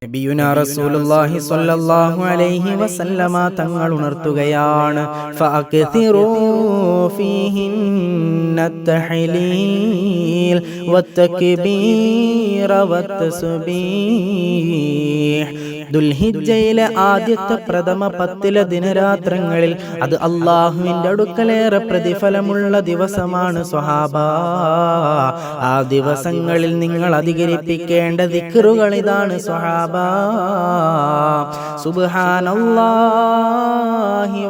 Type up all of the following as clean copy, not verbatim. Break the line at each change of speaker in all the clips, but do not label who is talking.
നബിയുനാ റസൂലുള്ളാഹി സ്വല്ലല്ലാഹു അലൈഹി വസല്ലമ തങ്ങൾ ഉണർത്തുകയാണ് ഫഅക്തിറൂ ഫീഹിന്ന തഹ്ലീൽ വത്തക്ബീർ വത്തസ്ബീഹ്. ദുൽഹിജ്ജയിലെ ആദ്യത്തെ പ്രഥമ 10 ദിനരാത്രങ്ങളിൽ അത് അല്ലാഹുവിന്റെ അടുക്കലേറെ പ്രതിഫലമുള്ള ദിവസമാണ് സ്വഹാബ. ആ ദിവസങ്ങളിൽ നിങ്ങൾ അധികരിപ്പിക്കേണ്ട ദിക്റുകൾ ഇതാണ് സ്വഹാബ. സുബ്ഹാനല്ലാഹി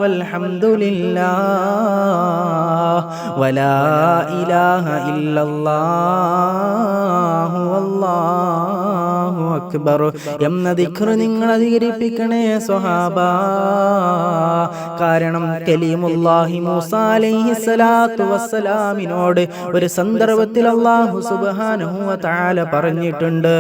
വൽഹംദുലില്ലാഹ് വലാ ഇലാഹ ഇല്ലല്ലാഹു വല്ലാഹു അക്ബർ എന്ന ദിക്റ് നിങ്ങൾ അധികരിപ്പിക്കണേ സ്വഹാബ. കാരണം കലീമുല്ലാഹി മൂസ അലൈഹിസ്സലാത്തു വസ്സലാമിനോട് ഒരു സന്ദർഭത്തിൽ അല്ലാഹു സുബ്ഹാനഹു വ തആല പറഞ്ഞിട്ടുണ്ട്,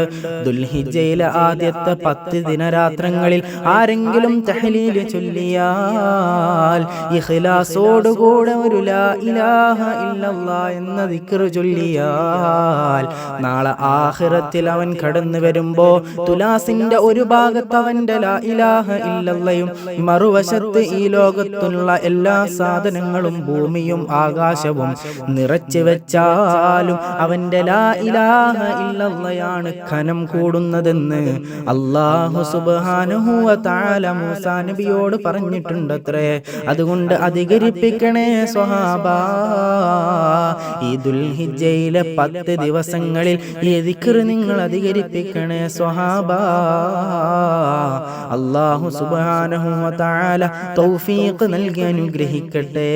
ദുൽഹിജ്ജയിലെ ആദ്യത്തെ 10 ദിനരാത്രങ്ങളിൽ ആരെങ്കിലും തഹ്ലീൽ ചൊല്ലിയാൽ ഇഖ്ലാസോടുകൂടെ ഒരു ലാ ഇലാഹ ഇല്ലല്ലാഹ് എന്ന ദിക്ർ ചൊല്ലിയാൽ നാളെ ആഖിറത്തിൽ അവൻ കടന്നു വരുമ്പോ തുലാസിന്റെ ഒരു ഭാഗത്ത് അവന്റെ ലാ ഇലാഹ ഇല്ലല്ലയും മറുവശത്ത് ഈ ലോകത്തുള്ള എല്ലാ സാധനങ്ങളും ഭൂമിയും ആകാശവും നിറച്ചു വെച്ചാലും അവന്റെ ലാ ഇലാഹ ഇല്ലല്ലയാണ് ഖനം കൂടുന്നതെന്ന് അല്ലാഹു സുബ്ഹാനഹു വ തആല മൂസാ നബിയോട് പറഞ്ഞിട്ടുണ്ടത്രേ. അതുകൊണ്ട് അധികരിപ്പിക്കണേ സ്വഹാബ. ഈ ദുൽഹിജ്ജയിലെ 10 ദിവസങ്ങളിൽ ഈ ദിക്ർ നിങ്ങൾ അധികരിപ്പിക്കണേ സ്വഹാബ. അല്ലാഹു സുബ്ഹാനഹു വ തആല തൗഫീഖ് നൽകി അനുഗ്രഹിക്കട്ടെ.